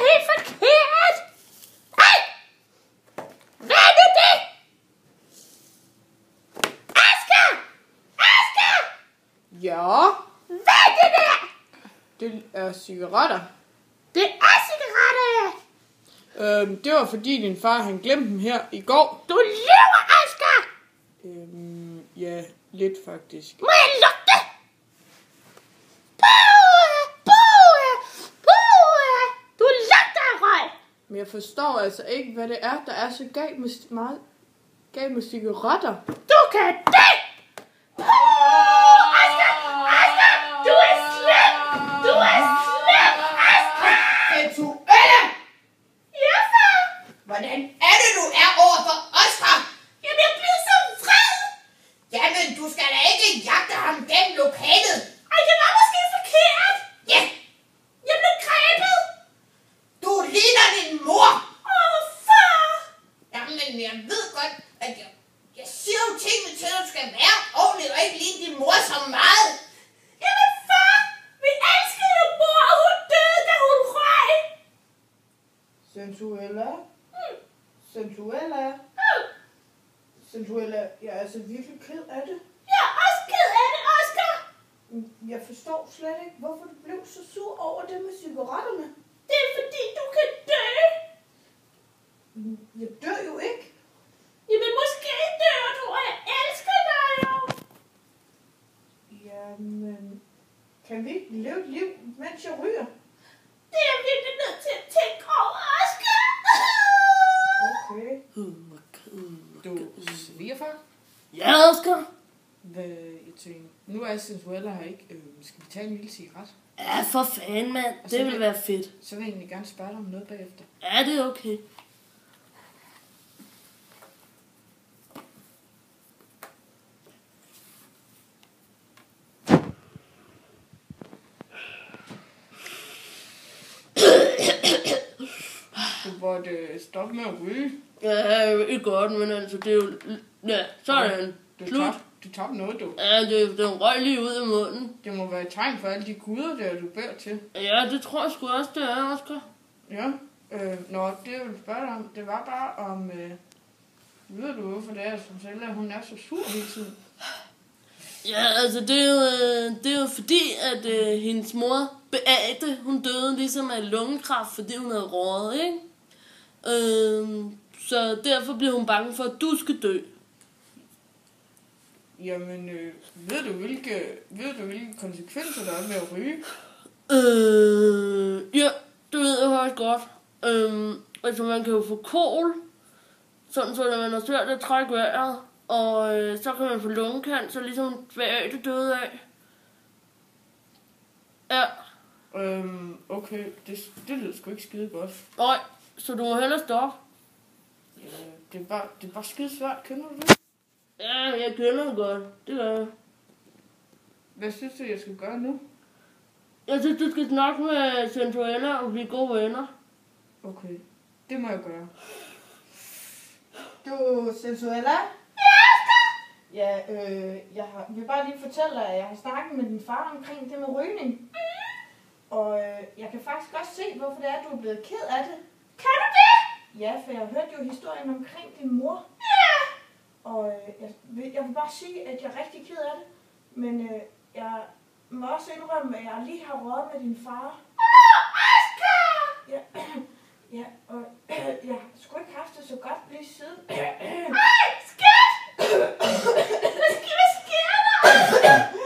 helt forkert! Ej! Hvad er nu det? Asger! Asger! Ja, Hvad er det der? det er cigaretter. Det er cigaretter! Det var fordi din far han glemte dem her i går. Du lyver, Asger! Ja, lidt faktisk. Må jeg lugte? Du lugter af røg! Men jeg forstår altså ikke, hvad det er, der er så galt med cigaretter. Du kan dø! Asger! Asger! Du er slem! Du er slem, Asger! Sensuelle! Ja, far! Hvordan er det, du er over for Oscar? Jamen, jeg bliver så vred! Jamen, du skal da ikke jagte ham gennem lokalet. Ej, det var måske forkert! Ja, Jeg blev grebet! du ligner din mor. Far! Jamen, jeg ved godt, at jeg siger jo tingene til, at du skal være ordentlig og ikke ligne din mor så meget. Jamen, far! Vi elskede jo mor, og hun døde, da hun røg! Sensuella? Sensuella? Sensuella, jeg er altså virkelig ked af det. Jeg er også ked af det, Oscar! Jeg forstår slet ikke, hvorfor du blev så sur over det med cigaretterne. Det er fordi, du kan dø! Jeg dør jo ikke. Jamen, måske dør du, og jeg elsker dig jo! Jamen, kan vi ikke leve et liv, mens jeg ryger? Det er jeg virkelig nødt til at tænke over, Oscar! Okay. Du svigerfar? Ja, Oscar. Hvad, jeg tænker, nu er Sensuella her ikke. Skal vi tage en lille cigaret? Ja, for fanden, mand. Det vil være fedt. Så vil jeg egentlig gerne spørge dig om noget bagefter. Ja, det er okay. Du burde stoppe med at ryge. Ja, ikke godt, men altså, det er jo... Ja, sådan. Slut. Du tabte noget, du. Ja, det røg lige ud af munden. Det må være et tegn for alle de guder, der du bærer til. Ja, det tror jeg sgu også, det er, Oscar. Ja. Det jeg ville spørge dig om, det var bare om... ved du, hvorfor det er, som Sella, hun er så sur hele tiden? Ja, altså, det er jo fordi, at hendes mor, Beate, hun døde ligesom af lungekræft, fordi hun havde røget, ikke? Så derfor bliver hun bange for, at du skal dø. Jamen, ved du, hvilke konsekvenser der er med at ryge? Ja, det ved jeg faktisk godt. Altså, man kan jo få kol, sådan så man har svært at trække vejret, og så kan man få lungekancer, ligesom Beate døde af. Ja. Okay, det lyder sgu ikke skide godt. Nej, så du må hellere stoppe. Ja, det er bare skide svært, kender du det? Ja, jeg kender det godt. Det gør jeg. Hvad synes du, jeg skal gøre nu? Jeg synes, du skal snakke med Sensuella og blive gode venner. Okay, det må jeg gøre. Du, Sensuella? Ja, jeg vil bare lige fortælle dig, at jeg har snakket med din far omkring det med rygning. Og jeg kan faktisk også se, hvorfor det er, du er blevet ked af det. Kan du det? Ja, for jeg har hørt jo historien omkring din mor. Ja! Og jeg vil bare sige, at jeg er rigtig ked af det. Men jeg må også indrømme, at jeg lige har røget med din far. Oscar! Ja, og jeg har sgu ikke haft det så godt lige siden. Ej, skat! Hvad sker der?